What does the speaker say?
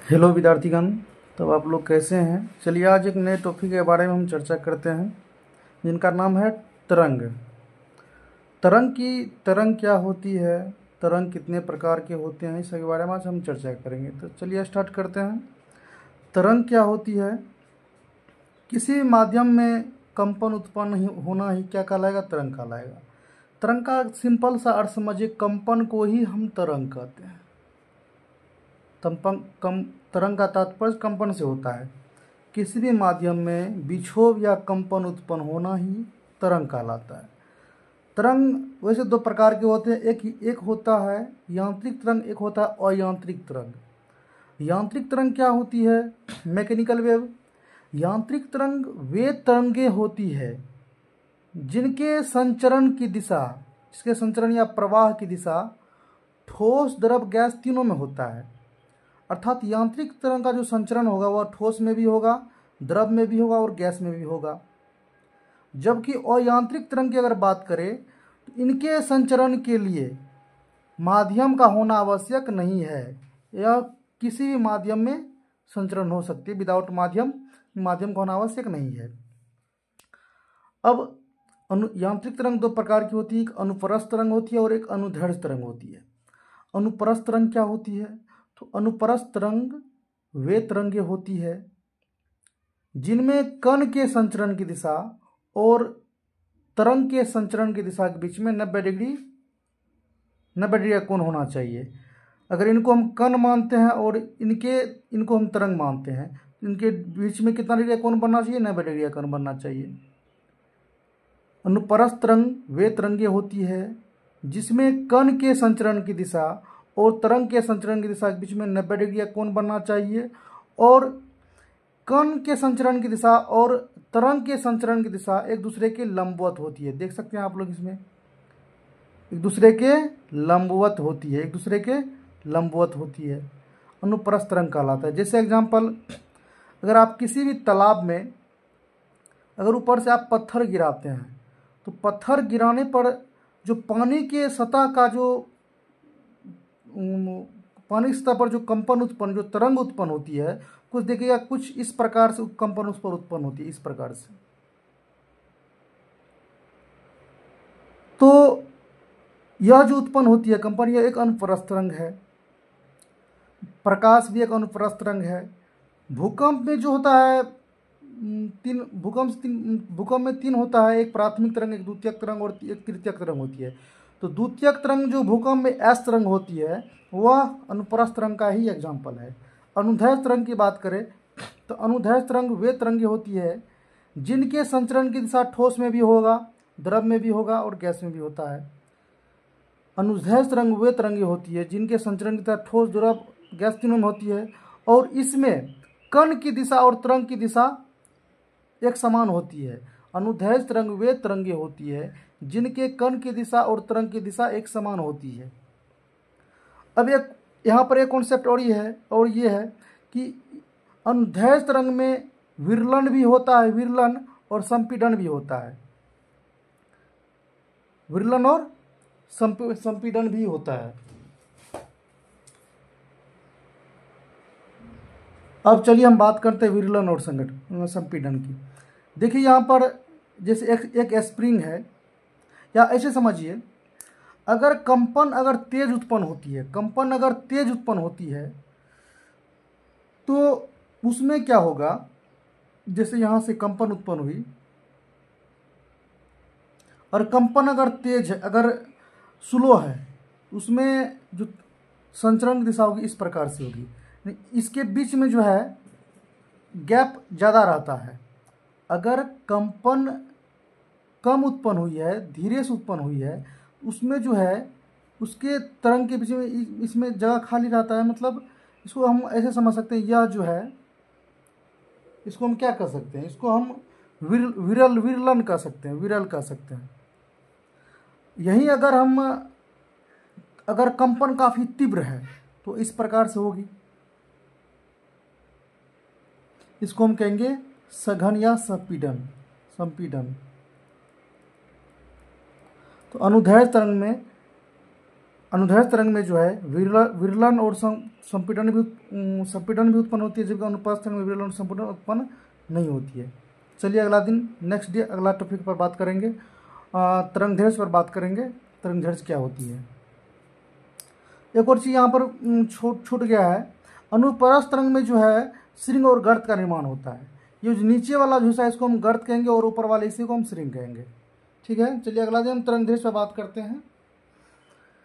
Hello विद्यार्थीगण। तो आप लोग कैसे हैं? चलिए आज एक नए टॉपिक के बारे में हम चर्चा करते हैं जिनका नाम है तरंग। तरंग क्या होती है, तरंग कितने प्रकार के होते हैं, इसके बारे में आज हम चर्चा करेंगे। तो चलिए स्टार्ट करते हैं। तरंग क्या होती है? किसी भी माध्यम में कंपन उत्पन्न होना ही क्या कहलाएगा? तरंग कहलाएगा। तरंग का सिंपल सा अर्थ समझिए, कंपन को ही हम तरंग कहते हैं। तरंग का तात्पर्य कंपन से होता है। किसी भी माध्यम में विक्षोभ या कंपन उत्पन्न होना ही तरंग कहलाता है। तरंग वैसे दो प्रकार के होते हैं। एक होता है यांत्रिक तरंग, एक होता है अयांत्रिक तरंग। यांत्रिक तरंग क्या होती है? Mechanical wave. यांत्रिक तरंग वे तरंगे होती है जिनके संचरण की दिशा, इसके संचरण या प्रवाह की दिशा ठोस, द्रव, गैस तीनों में होता है। अर्थात यांत्रिक तरंग का जो संचरण होगा वह ठोस में भी होगा, द्रव में भी होगा और गैस में भी होगा। जबकि अयांत्रिक तरंग की अगर बात करें तो इनके संचरण के लिए माध्यम का होना आवश्यक नहीं है। यह किसी भी माध्यम में संचरण हो सकती है, विदाउट माध्यम का होना आवश्यक नहीं है। अब यांत्रिक तरंग दो प्रकार की होती है, एक अनुप्रस्थ तरंग होती है और एक अनुदैर्ध्य तरंग होती है। अनुप्रस्थ तरंग क्या होती है? तो अनुप्रस्थ तरंग वे तरंगे होती है जिनमें कण के संचरण की दिशा और तरंग के संचरण की दिशा के बीच में 90 डिग्री का कोण होना चाहिए। अगर इनको हम कण मानते हैं और इनको हम तरंग मानते हैं, इनके बीच में कितना डिग्री का कोण बनना चाहिए? 90 डिग्री का कोण बनना चाहिए। अनुप्रस्थ तरंग वे तरंगे होती है जिसमें कण के संचरण की दिशा और तरंग के संचरण की दिशा के बीच में 90 डिग्री का कोण बनना चाहिए, और कण के संचरण की दिशा और तरंग के संचरण की दिशा एक दूसरे के लंबवत होती है। देख सकते हैं आप लोग, इसमें एक दूसरे के लंबवत होती है। अनुप्रस्थ तरंग कहलाता है। जैसे एग्जांपल, अगर आप किसी भी तालाब में अगर ऊपर से आप पत्थर गिराते हैं तो पत्थर गिराने पर जो पानी के सतह का जो पानी की सतह पर जो कंपन उत्पन्न, जो तरंग उत्पन्न होती है, कुछ देखिएगा कुछ इस प्रकार से कंपन उस पर उत्पन्न होती है, इस प्रकार से। तो यह जो उत्पन्न होती है कंपन, यह एक अनुप्रस्थ तरंग है। प्रकाश भी एक अनुप्रस्थ तरंग है। भूकंप में जो होता है भूकंप में तीन होता है, एक प्राथमिक तरंग, एक द्वितीयक तरंग और एक तृतीयक तरंग होती है। तो द्वितीयक तरंग जो भूकंप में एस तरंग होती है वह अनुप्रस्थ तरंग का ही एग्जाम्पल है। अनुदैर्ध्य तरंग की बात करें तो अनुदैर्ध्य तरंग वे तरंगे होती है जिनके संचरण की दिशा ठोस में भी होगा, द्रव में भी होगा और गैस में भी होता है। अनुदैर्ध्य तरंग वे तरंगे होती है जिनके संचरण की दिशा ठोस, द्रव, गैस तीनों में होती है, और इसमें कण की दिशा और तरंग की दिशा एक समान होती है। अनुदैर्ध्य तरंग वे तरंगे होती है जिनके कण की दिशा और तरंग की दिशा एक समान होती है। अब एक यहाँ पर एक कॉन्सेप्ट और ये है कि अनुदैर्ध्य तरंग में विरलन भी होता है, विरलन और संपीड़न भी होता है। विरलन और संपीड़न भी होता है। अब चलिए हम बात करते हैं विरलन और संपीड़न की। देखिए यहाँ पर जैसे एक स्प्रिंग है, या ऐसे समझिए, अगर कंपन तेज उत्पन्न होती है तो उसमें क्या होगा? जैसे यहाँ से कंपन उत्पन्न हुई और कंपन अगर तेज है, अगर स्लो है, उसमें जो संचरण की दिशा होगी इस प्रकार से होगी, इसके बीच में जो है गैप ज़्यादा रहता है। अगर कंपन कम उत्पन्न हुई है, धीरे से उत्पन्न हुई है, उसमें जो है उसके तरंग के बीच में इसमें जगह खाली रहता है। मतलब इसको हम ऐसे समझ सकते हैं, यह जो है इसको हम क्या कर सकते हैं? इसको हम विरल कह सकते हैं, विरल कह सकते हैं। यही अगर कंपन काफ़ी तीव्र है तो इस प्रकार से होगी, इसको हम कहेंगे सघन या संपीड़न। तो अनुदैर्ध्य तरंग में अनुदैर्ध्य तरंग में जो है विरलन और संपीड़न भी उत्पन्न होती है, जबकि अनुप्रस्थ तरंग में विरलन और संपीड़न उत्पन्न नहीं होती है। चलिए अगला दिन नेक्स्ट डे अगला टॉपिक पर बात करेंगे, तरंगदैर्ध्य पर बात करेंगे, तरंगदैर्ध्य क्या होती है। एक और चीज़ यहाँ पर छूट गया है, अनुप्रस्थ तरंग में जो है श्रृंग और गर्त का निर्माण होता है। ये जो नीचे वाला जो है इसको हम गर्त कहेंगे और ऊपर वाले इसी को हम श्रृंग कहेंगे। ठीक है, चलिए अगला दिन हम तरंगदैर्ध्य पर बात करते हैं।